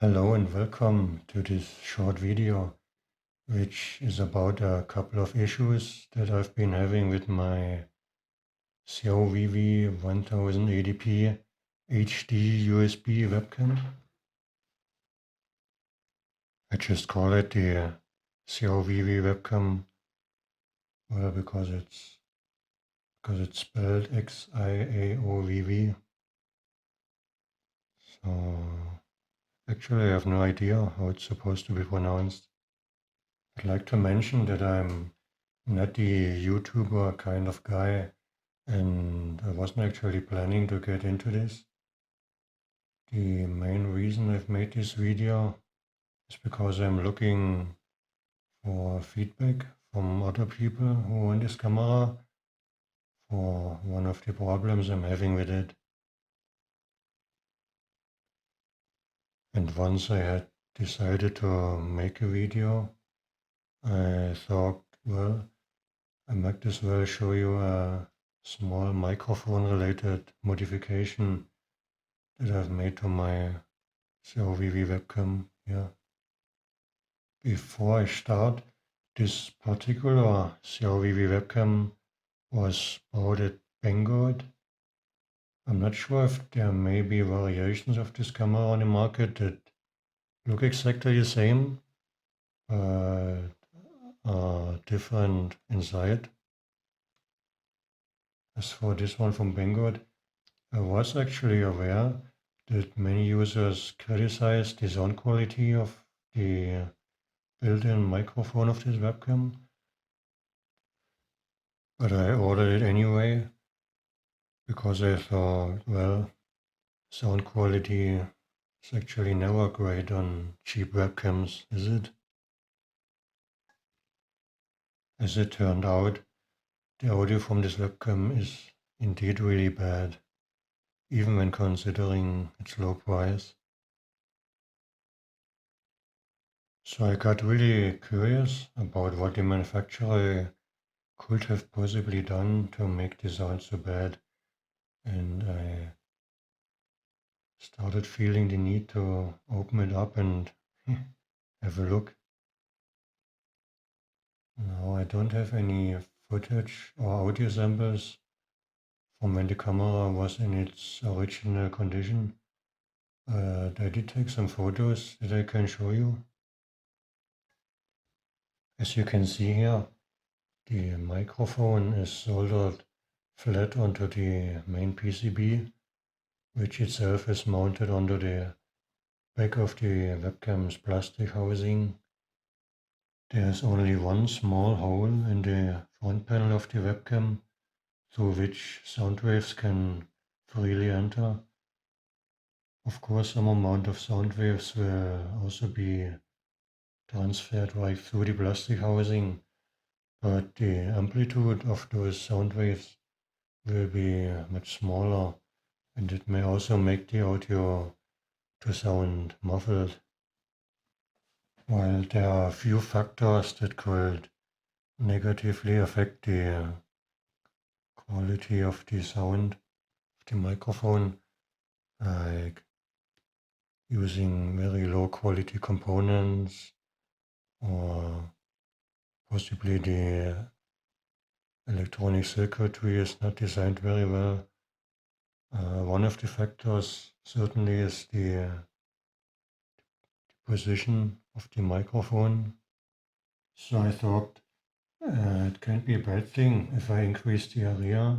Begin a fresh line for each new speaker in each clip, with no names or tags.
Hello and welcome to this short video, which is about a couple of issues that I've been having with my Xiaovv 1080p HD USB webcam. I just call it the Xiaovv webcam, well, because it's spelled Xiaovv. So actually I have no idea how it's supposed to be pronounced. I'd like to mention that I'm not the YouTuber kind of guy, and I wasn't actually planning to get into this. The main reason I've made this video is because I'm looking for feedback from other people who own this camera for one of the problems I'm having with it. And once I had decided to make a video, I thought, well, I might as well show you a small microphone related modification that I've made to my Xiaovv webcam here. Before I start, this particular Xiaovv webcam was bought at Banggood. I'm not sure if there may be variations of this camera on the market that look exactly the same, but are different inside. As for this one from Banggood, I was actually aware that many users criticize the sound quality of the built-in microphone of this webcam, but I ordered it anyway because I thought, well, sound quality is actually never great on cheap webcams, is it? As it turned out, the audio from this webcam is indeed really bad, even when considering its low price. So I got really curious about what the manufacturer could have possibly done to make the sound so bad, and I started feeling the need to open it up and have a look. No, I don't have any footage or audio samples from when the camera was in its original condition. I did take some photos that I can show you. As you can see here, the microphone is soldered flat onto the main PCB, which itself is mounted onto the back of the webcam's plastic housing. There's only one small hole in the front panel of the webcam through which sound waves can freely enter. Of course, some amount of sound waves will also be transferred right through the plastic housing, but the amplitude of those sound waves will be much smaller, and it may also make the audio to sound muffled. While there are a few factors that could negatively affect the quality of the sound of the microphone, like using very low quality components, or possibly the electronic circuitry is not designed very well. One of the factors certainly is the position of the microphone. So I thought it can't be a bad thing if I increase the area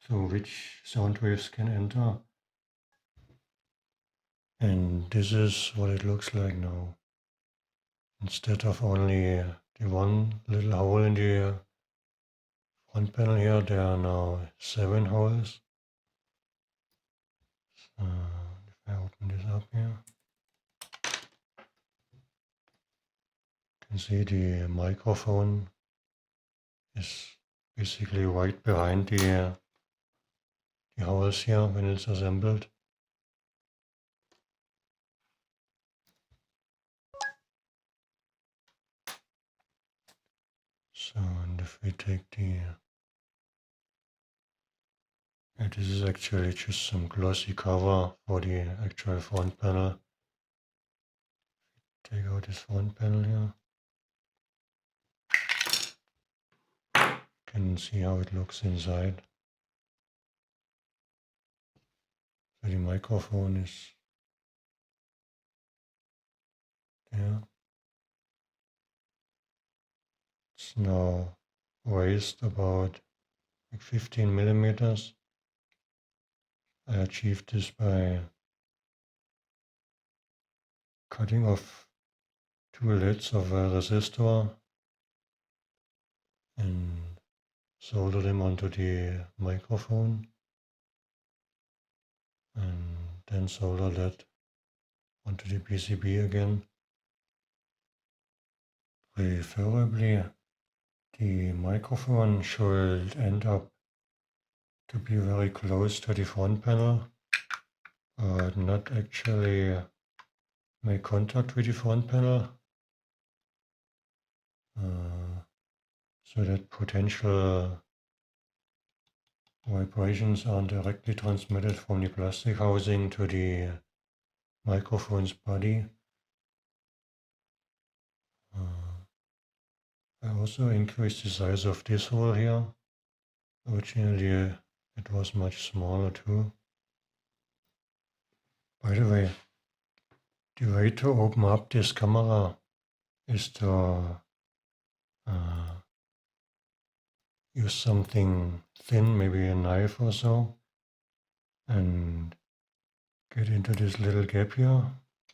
through which sound waves can enter. And this is what it looks like now. Instead of only the one little hole in the front panel here, there are now 7 holes. So if I open this up here, you can see the microphone is basically right behind the holes here when it's assembled. So, and if we take this is actually just some glossy cover for the actual front panel. take out this front panel here. Can see how it looks inside. So the microphone is there. It's now raised about 15 millimeters. I achieved this by cutting off 2 leads of a resistor and solder them onto the microphone, and then solder that onto the PCB again. Preferably the microphone should end up to be very close to the front panel, but not actually make contact with the front panel, so that potential vibrations aren't directly transmitted from the plastic housing to the microphone's body. I also increased the size of this hole here. Originally it was much smaller too. By the way to open up this camera is to use something thin, maybe a knife or so, and get into this little gap here,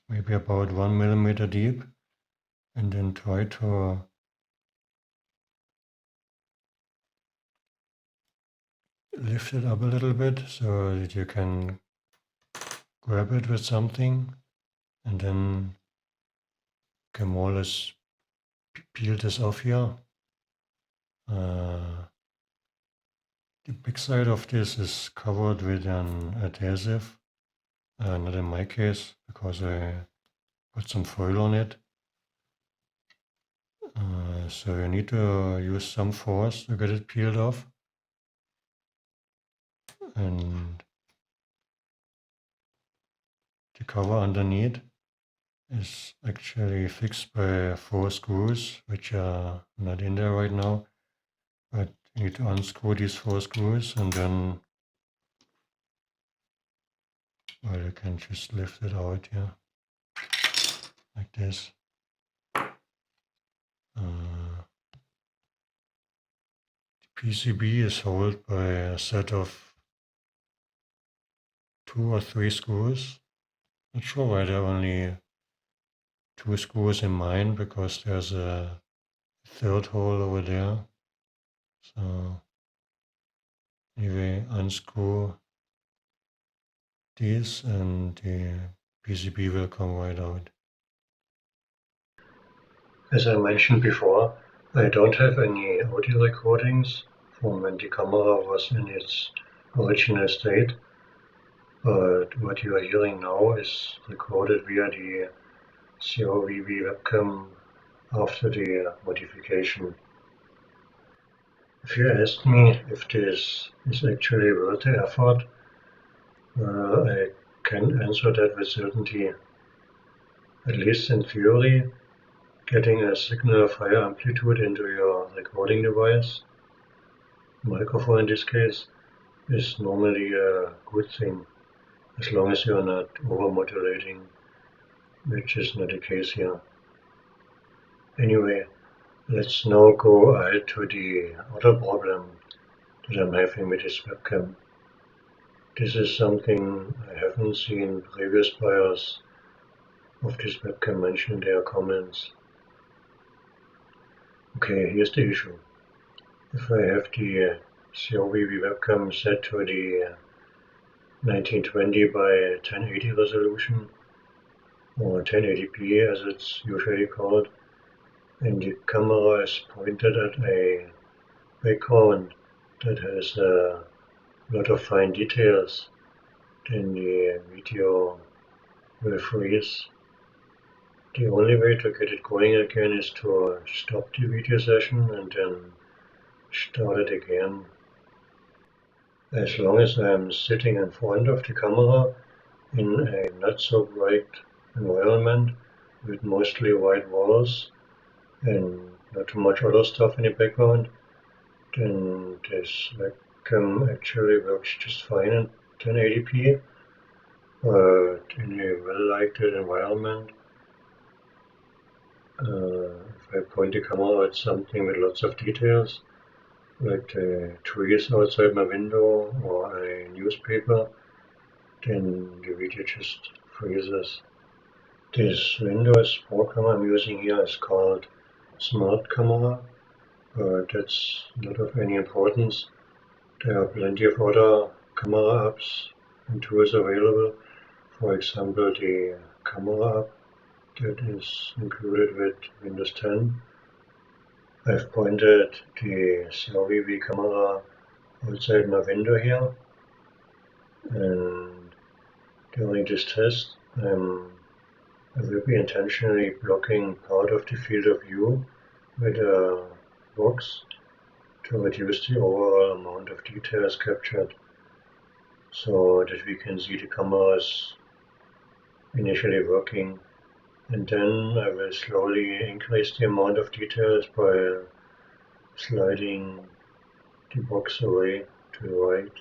maybe about 1 millimeter deep, and then try to lift it up a little bit so that you can grab it with something, and then can more or less peel this off here. The big side of this is covered with an adhesive, not in my case, because I put some foil on it. So you need to use some force to get it peeled off. And the cover underneath is actually fixed by 4 screws, which are not in there right now. But you need to unscrew these 4 screws, and then, well, you can just lift it out here, like this. The PCB is held by a set of 2 or 3 screws. Not sure why there are only 2 screws in mine, because there's a third hole over there. So anyway, unscrew these and the PCB will come right out. As I mentioned before, I don't have any audio recordings from when the camera was in its original state, but what you are hearing now is recorded via the Xiaovv webcam after the modification. If you ask me if this is actually worth the effort, I can answer that with certainty. At least in theory, getting a signal of higher amplitude into your recording device, microphone in this case, is normally a good thing, as long as you are not overmodulating, which is not the case here. Anyway, let's now go ahead to the other problem that I'm having with this webcam. This is something I haven't seen previous buyers of this webcam mention in their comments. Okay, here's the issue. If I have the Xiaovv webcam set to the 1920 by 1080 resolution, or 1080p as it's usually called, and the camera is pointed at a background that has a lot of fine details, then the video will freeze. The only way to get it going again is to stop the video session and then start it again. As long as I'm sitting in front of the camera in a not so bright environment, with mostly white walls and not too much other stuff in the background, then this webcam actually works just fine in 1080p. But in a well-lighted environment, if I point the camera at something with lots of details, like the trees outside my window or a newspaper, then the video just freezes. This Windows program I'm using here is called Smart Camera, but that's not of any importance. There are plenty of other camera apps and tools available. For example, the camera app that is included with Windows 10. I've pointed the Xiaovv camera outside my window here, and during this test I will be intentionally blocking part of the field of view with a box to reduce the overall amount of details captured, so that we can see the cameras initially working, and then I will slowly increase the amount of details by sliding the box away to the right.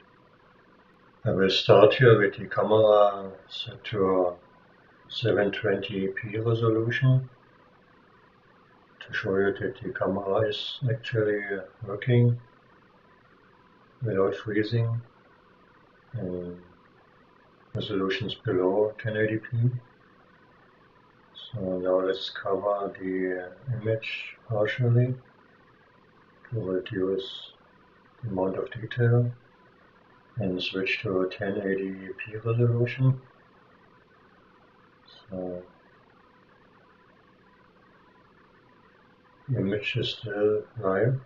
I will start here with the camera set to a 720p resolution to show you that the camera is actually working without freezing, and resolutions below 1080p. So now let's cover the image partially to reduce the amount of detail and switch to a 1080p resolution. So the image is still live.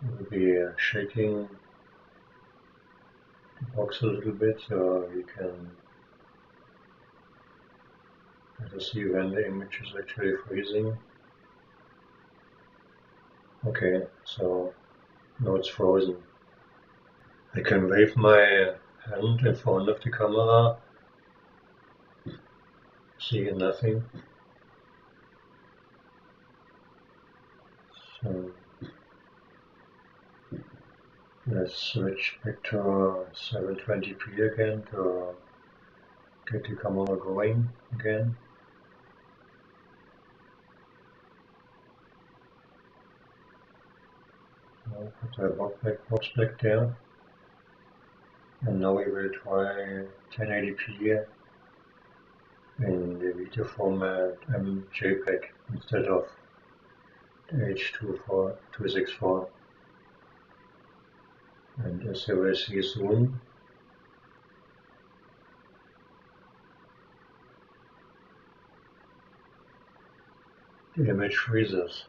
We'll be shaking the box a little bit so we can better see when the image is actually freezing. Okay, so now it's frozen. I can wave my hand in front of the camera, see nothing. So let's switch back to 720p again to get the camera going again. I'll put the box back there. And now we will try 1080p in the video format MJPEG instead of H.264. And as you will see soon, the image freezes.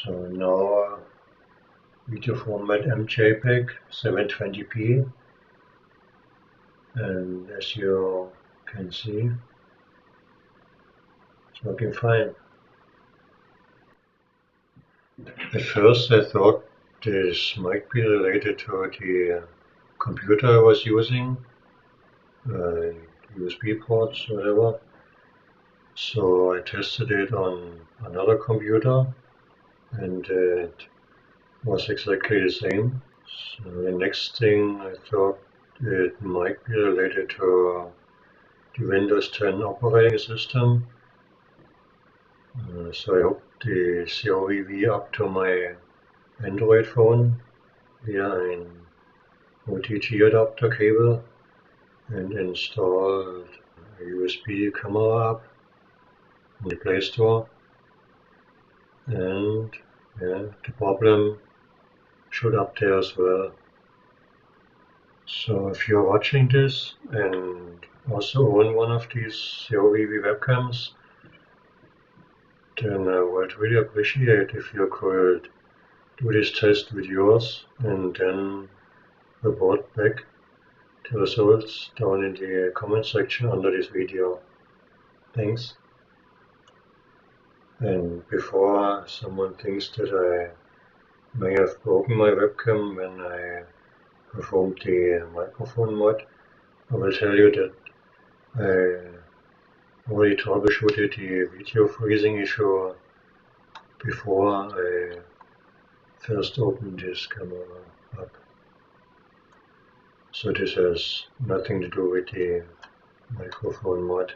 So now video format MJPEG 720p, and as you can see, it's working fine. At first I thought this might be related to the computer I was using, USB ports, whatever. So I tested it on another computer, and it was exactly the same. So the next thing I thought it might be related to the Windows 10 operating system. So I hooked the Xiaovv up to my Android phone via an OTG adapter cable and installed a USB camera app in the Play Store. And yeah, the problem showed up there as well. So if you're watching this and also own one of these Xiaovv webcams, then I would really appreciate if you could do this test with yours and then report back the results down in the comment section under this video. Thanks. And before someone thinks that I may have broken my webcam when I performed the microphone mod. I will tell you that I already troubleshooted the video freezing issue before I first opened this camera up. So this has nothing to do with the microphone mod.